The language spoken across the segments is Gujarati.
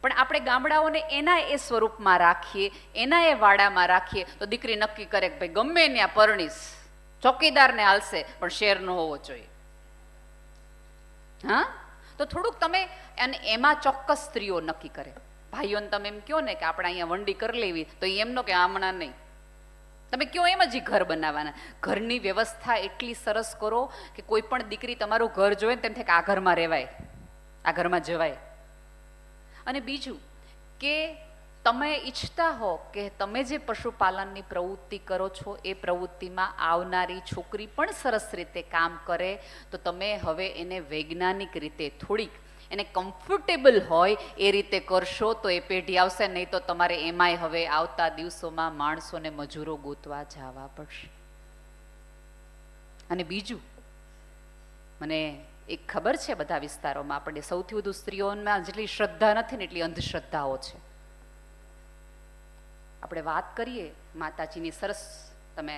પણ આપણે ગામડાઓને એના એ સ્વરૂપમાં રાખીએ, એના એ વાડામાં રાખીએ તો દીકરી નક્કી કરે કે ભાઈ ગમે ત્યાં પરણીશ, ચોકીદારને હાલશે પણ શેર ન હોવો જોઈએ. હા, તો થોડુંક તમે, અને એમાં ચોક્કસ સ્ત્રીઓ નક્કી કરે. ભાઈઓને તમે એમ કહો ને કે આપણે અહીંયા વંડી કરી લેવી, તો એમ નો કે હમણાં નહીં, તમે કયો એમ જ ઘર બનાવવાના. ઘરની વ્યવસ્થા એટલી સરસ કરો કે કોઈ પણ દીકરી તમારું ઘર જોવે ને તેમ થાય કે આ ઘરમાં રહેવાય, આ ઘરમાં જવાય. અને બીજું કે તમે ઈચ્છતા હો કે તમે જે પશુપાલનની પ્રવૃત્તિ કરો છો એ પ્રવૃત્તિમાં આવનારી છોકરી પણ સરસ રીતે કામ કરે, તો તમે હવે એને વૈજ્ઞાનિક રીતે થોડીક એને કમ્ફર્ટેબલ હોય એ રીતે કરશો તો એ પેઢી આવશે. નહીં તો તમારે એમાંય હવે આવતા દિવસોમાં માણસોને મજૂરો ગોતવા જવા પડશે. અને બીજું, મને એક ખબર છે, બધા વિસ્તારોમાં આપણને સૌથી વધુ સ્ત્રીઓમાં જેટલી શ્રદ્ધા નથી ને એટલી અંધશ્રદ્ધાઓ છે. આપણે વાત કરીએ માતાજીની સરસ, તમે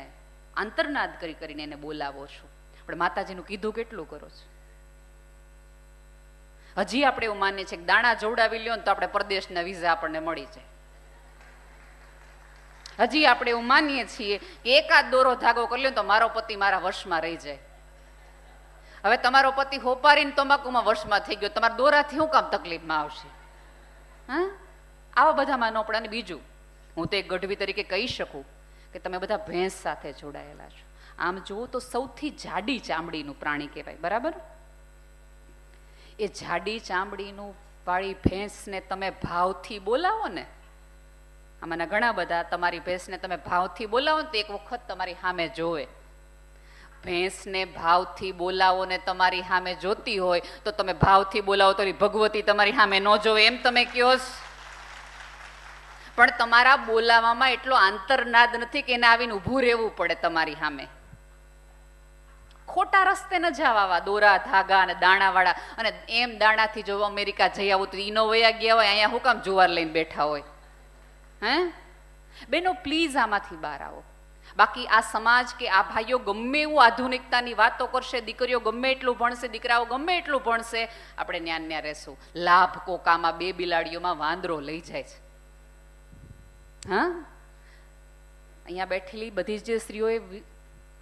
આંતરનાદ કરીને એને બોલાવો છો, આપણે માતાજીનું કીધું કેટલું કરો છો. હજી આપણે એવું માનીએ છીએ કે દાણા જોવડાવી લ્યો ને તો આપણે પરદેશના વિઝા આપણને મળી જાય. હજી આપણે એવું માનીએ છીએ કે એકાદ દોરો ધાગો કરી લ્યો તો મારો પતિ મારા વશમાં રહી જાય. હવે તમારો પતિ હોપારીને તમાકુમાં વશમાં થઈ ગયો, તમારા દોરાથી શું કામ તકલીફમાં આવશે? હા, આવા બધામાં ન પડે. અને બીજું, હું તો એક ગઢવી તરીકે કહી શકું કે તમે બધા ભેંસ સાથે જોડાયેલા છો. આમ જુઓ તો સૌથી જાડી ચામડીનું પ્રાણી કહેવાય, બરાબર? એ જાડી ચામડીનું વાળી ભેંસને તમે ભાવથી બોલાવો ને, આમાંના ઘણા બધા તમારી ભેંસને તમે ભાવથી બોલાવો ને તો એક વખત તમારી સામે જોવે. ભેંસને ભાવથી બોલાવો ને તમારી સામે જોતી હોય તો તમે ભાવથી બોલાવો તો ભગવતી તમારી સામે ન જોવે એમ તમે કહો. પણ તમારા બોલાવામાં એટલો આંતરનાદ નથી કે એને આવીને ઊભું રહેવું પડે તમારી સામે. ખોટા રસ્તે ન જવા, દોરા ધાગા અને દાણાવાળા. અને એમ દાણાથી જો અમેરિકા જઈ આવું તો ઈનો વયા ગયા હોય, અહીંયા હું કામ જુવાર લઈને બેઠા હોય? હે બેનો, પ્લીઝ આમાંથી બહાર આવો. બાકી આ સમાજ કે આ ભાઈઓ ગમે એવું આધુનિકતાની વાતો કરશે, દીકરીઓ ગમે એટલું ભણશે, દીકરાઓ ગમે એટલું ભણશે, આપણે ન્યા ન્યા રહેશું. લાભ કોકામાં 2 બિલાડીઓમાં વાંદરો લઈ જાય છે. હા, અહીંયા બેઠેલી બધી જે સ્ત્રીઓએ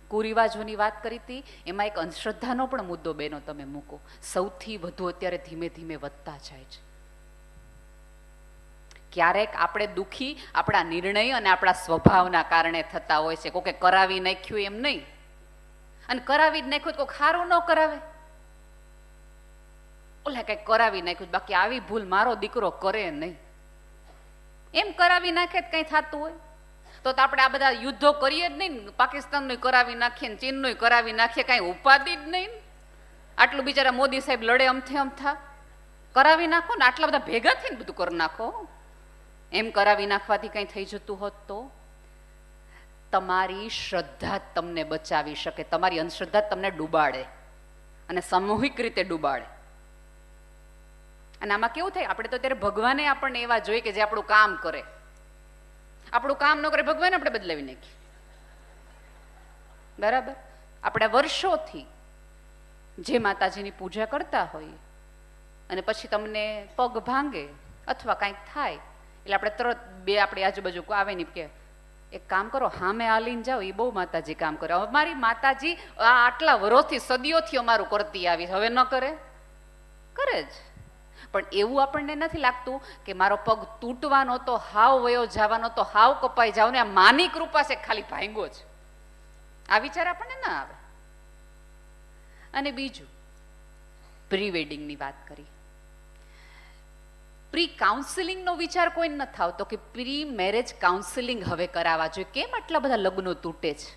કુરિવાજોની વાત કરી હતી, એમાં એક અંધશ્રદ્ધાનો પણ મુદ્દો બેનો તમે મૂકો. સૌથી વધુ અત્યારે ધીમે ધીમે વધતા જાય છે. ક્યારેક આપણે દુઃખી આપણા નિર્ણય અને આપણા સ્વભાવના કારણે થતા હોય છે. કોકે કરાવી નાખ્યું એમ નહીં, અને કરાવી જ નાખ્યું તો કોઈ ખારું ન કરાવે, ઓલા કઈ કરાવી નાખ્યું, બાકી આવી ભૂલ મારો દીકરો કરે નહીં એમ કરાવી નાખે જ કઈ થતું હોય તો આપણે આ બધા યુદ્ધો કરીએ જ નહીં. પાકિસ્તાનનું કરાવી નાખીએ ને ચીનનું કરાવી નાખીએ, કાંઈ ઉપાધિ જ નહીં. આટલું બિચારા મોદી સાહેબ લડે અમથે અમથા, કરાવી નાખો ને, આટલા બધા ભેગા થઈને બધું કરી નાખો. એમ કરાવી નાખવાથી કંઈ થઈ જતું હોત તો તમારી શ્રદ્ધા તમને બચાવી શકે, તમારી અંધશ્રદ્ધા તમને ડૂબાડે અને સામૂહિક રીતે ડૂબાડે. અને આમાં કેવું થાય, આપણે તો ત્યારે ભગવાને આપણને એવા જોઈએ કે જે આપણું કામ કરે. આપણું કામ ન કરે ભગવાન આપણે બદલાવી નાખીએ, બરાબર? આપણે વર્ષોથી જે માતાજીની પૂજા કરતા હોઈએ અને પછી તમને પગ ભાંગે અથવા કાંઈક થાય એટલે આપણે તરત બે આપણી આજુબાજુ આવે ને કે એક કામ કરો, હામે હાલીને જાઓ, એ બહુ માતાજી કામ કરે. અમારી માતાજી આ આટલા વર્ષોથી સદીઓથી અમારું કરતી આવી, હવે ન કરે? કરે જ. પણ એવું આપણને નથી લાગતું કે મારો પગ તૂટવાનો તો, હાવ વયો જવાનો તો, હાવ કપાઈ જાવ ને, આ માની કૃપા છે ખાલી ભાંગ્યો છે, આ વિચાર આપણને ના આવે. અને બીજું, પ્રી વેડિંગની વાત કરી. પ્રી કાઉન્સિલિંગનો વિચાર કોઈ નથી આવતો કે પ્રી મેરેજ કાઉન્સિલિંગ હવે કરાવવા જોઈએ. કેમ આટલા બધા લગ્નો તૂટે છે?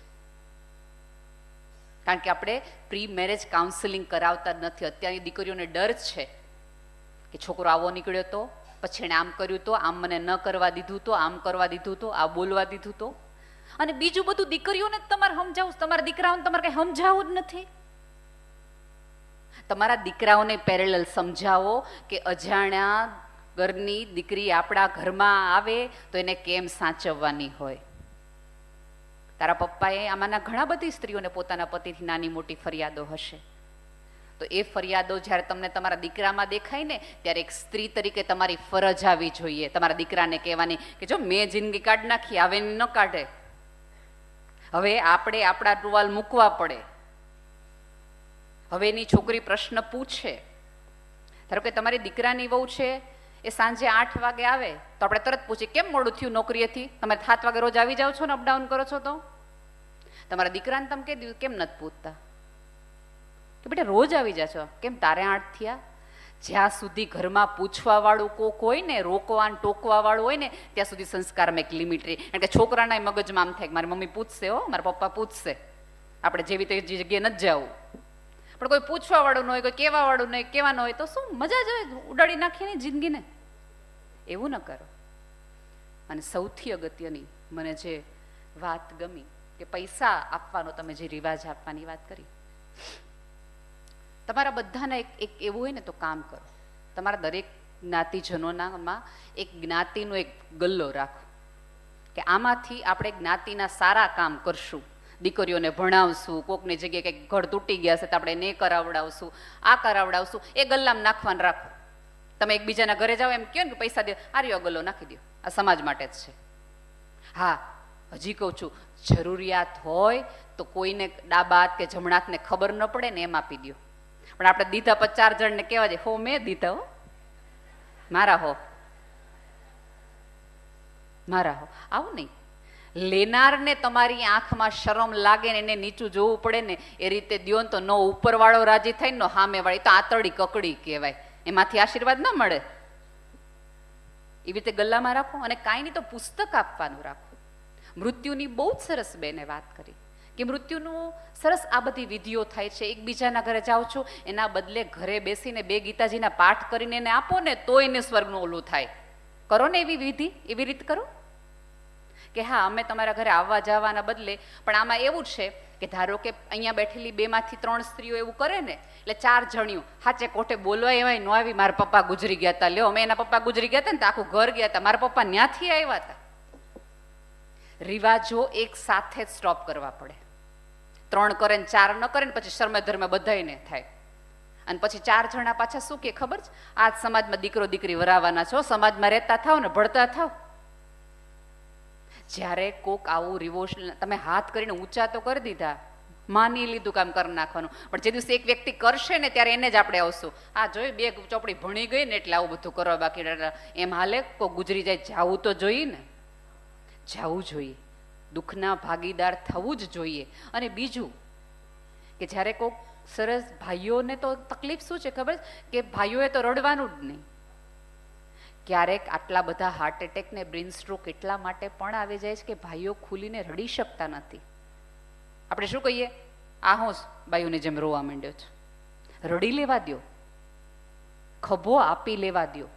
કારણ કે આપણે પ્રી મેરેજ કાઉન્સિલિંગ કરાવતા નથી. અત્યારની દીકરીઓને ડર છે કે છોકરો આવો નીકળ્યો તો, પછી એને આમ કર્યું તો, આમ મને ન કરવા દીધું તો, આમ કરવા દીધું તો, આ બોલવા દીધું તો. અને બીજું બધું દીકરીઓને જ તમારે સમજાવું, તમારા દીકરાઓને તમારે કઈ સમજાવવું જ નથી. તમારા દીકરાઓને પેરેલલ સમજાવો કે અજાણ્યા ઘરની દીકરી આપણા ઘરમાં આવે તો એને કેમ સાચવવાની હોય. તારા પપ્પાએ, આમાંના ઘણા બધી સ્ત્રીઓને પોતાના પતિથી નાની મોટી ફરિયાદો હશે, તો એ ફરિયાદો જ્યારે તમને તમારા દીકરામાં દેખાય ને ત્યારે એક સ્ત્રી તરીકે તમારી ફરજ આવી જોઈએ તમારા દીકરાને કહેવાની કે જો મેં જિંદગી કાઢી નાખી, આવે ન કાઢે. હવે આપણે આપણા ટુવાલ મૂકવા પડે. હવે એની છોકરી પ્રશ્ન પૂછે, ધારો કે તમારી દીકરાની વહુ છે એ સાંજે 8 વાગે આવે તો આપણે તરત પૂછીએ કેમ મોડું થયું નોકરીએથી, તમે 7 વાગે રોજ આવી જાઓ છો ને અપડાઉન કરો છો, તો તમારા દીકરાને તમે કહી દીધું કેમ નથી પૂછતા કે બેટા રોજ આવી જાશો, કેમ તારે 8 થયા? જ્યાં સુધી ઘરમાં પૂછવા વાળું કોક હોય ને, રોકવા ટોકવા વાળું હોય ને, ત્યાં સુધી સંસ્કારમાં એક લિમિટ રહી. કારણ કે છોકરાના મગજમાં આમ થાય કે મારી મમ્મી પૂછશે, હો મારા પપ્પા પૂછશે, આપણે જેવી તે જગ્યાએ નથી જવું. પણ કોઈ પૂછવા વાળું ન હોય, કોઈ કહેવા વાળું નહીં, કહેવાનું હોય તો શું મજા જ હોય, ઉડાડી નાખીને જિંદગીને. એવું ન કરો. અને સૌથી અગત્યની મને જે વાત ગમી કે પૈસા આપવાનો તમે જે રિવાજ આપવાની વાત કરી, તમારા બધાને એક એવું હોય ને તો કામ કરો. તમારા દરેક જ્ઞાતિજનોનામાં એક જ્ઞાતિનો એક ગલ્લો રાખો કે આમાંથી આપણે જ્ઞાતિના સારા કામ કરશું. દીકરીઓને ભણાવશું, કોકની જગ્યાએ કંઈક ઘર તૂટી ગયા છે તો આપણે એને કરાવડાવશું, આ કરાવડાવશું, એ ગલ્લામાં નાખવાનું રાખો. તમે એકબીજાના ઘરે જાઓ એમ કહો ને કે પૈસા દે, આ રહ્યો ગલ્લો નાખી દો, આ સમાજ માટે જ છે. હા, હજી કહું છું, જરૂરિયાત હોય તો કોઈને ડાબા હાથ કે જમણા હાથને ખબર ન પડે ને એમ આપી દો. પણ આપણે દીધા 4 જણને કહેવા જાય હો મેં દીધા, હો મારા હો, મારા હો, આવું નહીં. લેનારને તમારી આંખમાં શરમ લાગે ને એને નીચું જોવું પડે ને એ રીતે દ્યો ને તો નો ઉપરવાળો રાજી થાય ને નો સામેવાળી, તો આતળી કકડી કહેવાય, એમાંથી આશીર્વાદ ન મળે. એવી રીતે ગલ્લામાં રાખો. અને કાંઈ નહીં તો પુસ્તક આપવાનું રાખો. મૃત્યુની બહુ જ સરસ બેને વાત કરી કે મૃત્યુનું સરસ આ બધી વિધિઓ થાય છે. એકબીજાના ઘરે જાઓ છો એના બદલે ઘરે બેસીને 2 ગીતાજીના પાઠ કરીને એને આપો ને તો એને સ્વર્ગનું ઓલું થાય. કરો ને એવી વિધિ, એવી રીત કરો કે હા અમે તમારા ઘરે આવવા જવાના બદલે. પણ આમાં એવું છે કે ધારો કે અહીંયા બેઠેલી 2 માંથી 3 સ્ત્રીઓ એવું કરે ને એટલે 4 જણિયું હાચે કોઠે બોલવા એવાય ન આવી, મારા પપ્પા ગુજરી ગયા હતા, લ્યો અમે એના પપ્પા ગુજરી ગયા હતા ને તો આખું ઘર ગયા હતા, મારા પપ્પા ન્યાથી આવ્યા હતા. રિવાજો એક સાથે જ સ્ટોપ કરવા પડે. 3 કરે ને 4 ન કરે ને પછી શર્મે ધર્મે બધાયને થાય. અને પછી 4 જણા પાછા શું કે ખબર છે, આજ સમાજમાં દીકરો દીકરી વરાવાના છો, સમાજમાં રહેતા થાવ ને ભળતા થાવ. જ્યારે કોક આવું રિવોલ્યુશન તમે હાથ કરીને ઊંચા તો કરી દીધા, માની લીધું કામ કરી નાખવાનું, પણ જે દિવસે એક વ્યક્તિ કરશે ને ત્યારે એને જ આપણે આવશું, આ જોઈ 2 ચોપડી ભણી ગઈ ને એટલે આવું બધું કરવા, બાકી એમ હાલે કોક ગુજરી જાય. જાવું તો જોઈએ ને, જાવું જોઈએ, દુઃખના ભાગીદાર થવું જ જોઈએ. અને બીજું કે જ્યારે કોક સરસ ભાઈઓને તો તકલીફ શું છે ખબર કે ભાઈઓએ તો રડવાનું જ નહીં. ક્યારેક આટલા બધા હાર્ટ એટેક ને બ્રેન સ્ટ્રોક એટલા માટે પણ આવી જાય છે કે ભાઈઓ ખુલીને રડી શકતા નથી. આપણે શું કહીએ, આ હું બાયુની જેમ રોવા માંડ્યો છે, રડી લેવા દો, ખભો આપી લેવા દો.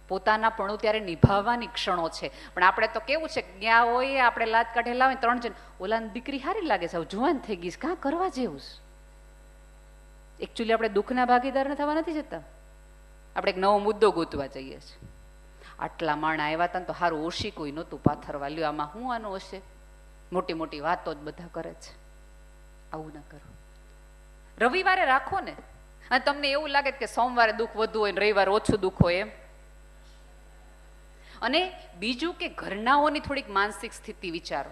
પોતાના પણું ત્યારે નિભાવવાની ક્ષણો છે. પણ આપણે તો કેવું છે, ગયા હોય આપણે લાત કાઢેલા હોય 3 જણ, ઓલાની દીકરી સારી લાગે છે, જુવાન થઈ ગઈ, કાં કરવા જેવું. એકચ્યુઅલી આપણે દુઃખના ભાગીદાર થવા નથી જતા, આપણે એક નવો મુદ્દો ગોતવા જઈએ છીએ. આટલા માણા આવ્યા હતા તો સારું ઓછી કોઈ નહોતું પાથરવા, લ્યો આમાં હું આનું હશે, મોટી મોટી વાતો જ બધા કરે છે. આવું ના કરો. રવિવારે રાખો ને, અને તમને એવું લાગે કે સોમવારે દુઃખ વધુ હોય ને રવિવારે ઓછું દુઃખ હોય એમ. અને બીજું કે ઘરનાઓની થોડીક માનસિક સ્થિતિ વિચારો.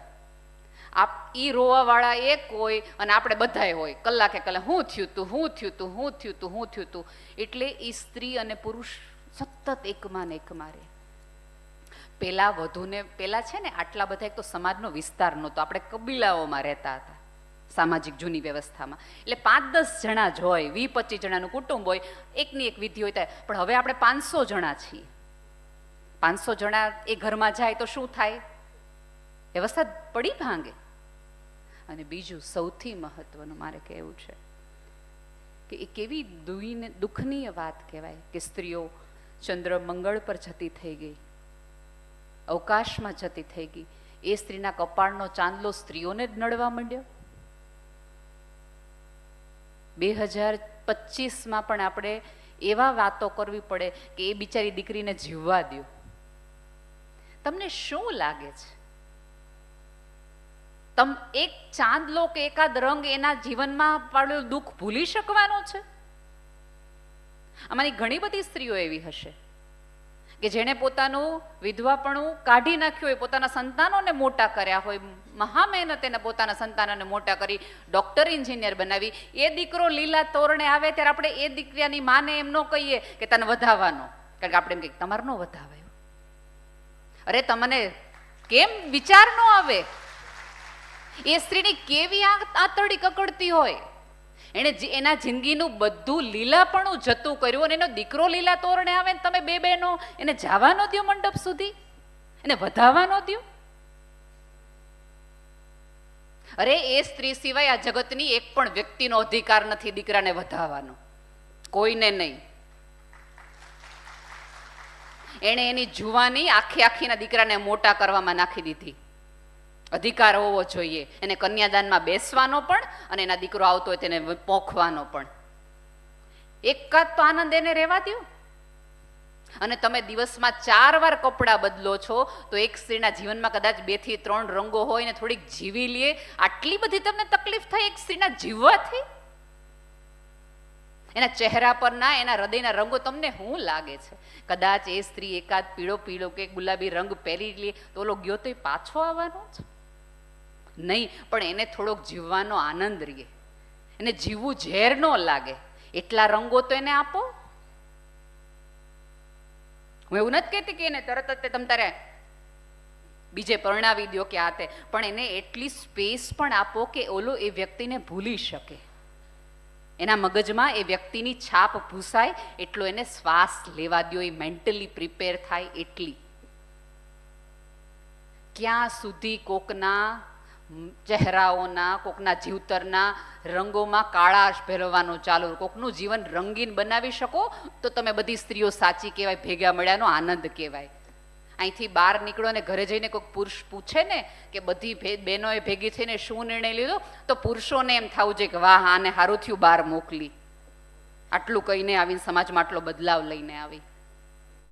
ઈ રોવા વાળા એક હોય અને આપણે બધાય હોય, કલાકે કલાક હું થયું તું, હું થયું તું, હું થયું તું, હું થયું તું. એટલે એ સ્ત્રી અને પુરુષ સતત એકમાં ને એકમાં રહે. પેલા વધુને પેલા છે ને આટલા બધા, એક તો સમાજનો વિસ્તાર નહોતો, આપણે કબીલાઓમાં રહેતા હતા સામાજિક જૂની વ્યવસ્થામાં. એટલે 5-10 જણા જ હોય, 20-25 જણાનું કુટુંબ હોય, એકની એક વિધિ હોય થાય. પણ હવે આપણે 500 જણા છીએ. 500 જણા એ ઘરમાં જાય તો શું થાય, વ્યવસ્થા પડી ભાંગે. અને બીજું સૌથી મહત્વનું મારે કહેવું છે કે એ કેવી દુઃખનીય વાત કહેવાય કે સ્ત્રીઓ ચંદ્ર મંગળ પર જતી થઈ ગઈ, અવકાશમાં જતી થઈ ગઈ. એ સ્ત્રીના કપાળનો ચાંદલો સ્ત્રીઓને જ નડવા માંડ્યો. 2025માં પણ આપણે એવા વાતો કરવી પડે કે એ બિચારી દીકરીને જીવવા દો. તમને શું લાગે છે, એક ચાંદલો કે એકાદ રંગ એના જીવનમાં પાડેલું દુઃખ ભૂલી શકવાનો છે? આમાંની ઘણી બધી સ્ત્રીઓ એવી હશે કે જેણે પોતાનું વિધવાપણું કાઢી નાખ્યું હોય, પોતાના સંતાનોને મોટા કર્યા હોય, મહા મહેનત એને પોતાના સંતાનોને મોટા કરી ડોક્ટર એન્જિનિયર બનાવી, એ દીકરો લીલા તોરણે આવે ત્યારે આપણે એ દીકરાની માને એમ ન કહીએ કે તને વધાવવાનો, કારણ કે આપણે એમ કહીએ તમારે ન વધાવાયો. અરે તમને કેમ વિચાર ન આવે? એ સ્ત્રીની કેવી આંતરડી કકડતી હોય, એને એના જિંદગીનું બધું લીલાપણું જતું કર્યું અને એનો દીકરો લીલા તોરણે આવે ને તમે બે બહેનો એને જવા ન દો મંડપ સુધી, એને વધાવા ન દો. અરે એ સ્ત્રી સિવાય આ જગતની એક પણ વ્યક્તિનો અધિકાર નથી દીકરાને વધાવવાનો, કોઈને નહીં. એણે એની જુવાની આખીના દીકરાને મોટા કરવામાં નાખી દીધી. અધિકાર હોવો જોઈએ એને કન્યાદાનમાં બેસવાનો પણ અને એના દીકરો આવતો હોય તેને પોખવાનો પણ. એકાદ તો આનંદ એને રહેવા દો. અને તમે દિવસમાં 4 વાર કપડાં બદલો છો તો એક સ્ત્રીના જીવનમાં કદાચ 2 થી 3 રંગો હોય ને થોડીક જીવી લે, આટલી બધી તમને તકલીફ થાય એક સ્ત્રીના જીવવાથી? એના ચહેરા પરના એના હૃદયના રંગો તમને શું લાગે છે? કદાચ એ સ્ત્રી એકાદ પીળો કે ગુલાબી રંગ પહેરી લે તો ઓલો ગયો તો એ પાછો આવવાનો છે? નહીં, પણ એને થોડોક જીવવાનો આનંદ રહે, એને જીવવું ઝેર ન લાગે એટલા રંગો તો એને આપો. હું એવું નથી કહેતી કે એને તરત જ તમે તારે બીજે પરણાવી દો કે આ તે, પણ એને એટલી સ્પેસ પણ આપો કે ઓલો એ વ્યક્તિને ભૂલી શકે, એના મગજમાં એ વ્યક્તિની છાપ ભૂસાય એટલો એને શ્વાસ લેવા દો, એ મેન્ટલી પ્રિપેર થાય એટલી. ક્યાં સુધી કોકના ચહેરાઓના, કોકના જીવતરના રંગોમાં કાળાશ ભેરવવાનો ચાલુ? કોકનું જીવન રંગીન બનાવી શકો તો તમે બધી સ્ત્રીઓ સાચી કહેવાય, ભેગા મળ્યાનો આનંદ કહેવાય. અહીંથી બહાર નીકળો ને ઘરે જઈને કોઈક પુરુષ પૂછે ને કે બધી બહેનોએ ભેગી થઈને શું નિર્ણય લીધો, તો પુરુષોને એમ થવું જોઈએ કે વાહ આને સારું થયું બહાર મોકલી, આટલું કહીને આવીને સમાજમાં આટલો બદલાવ લઈને આવી.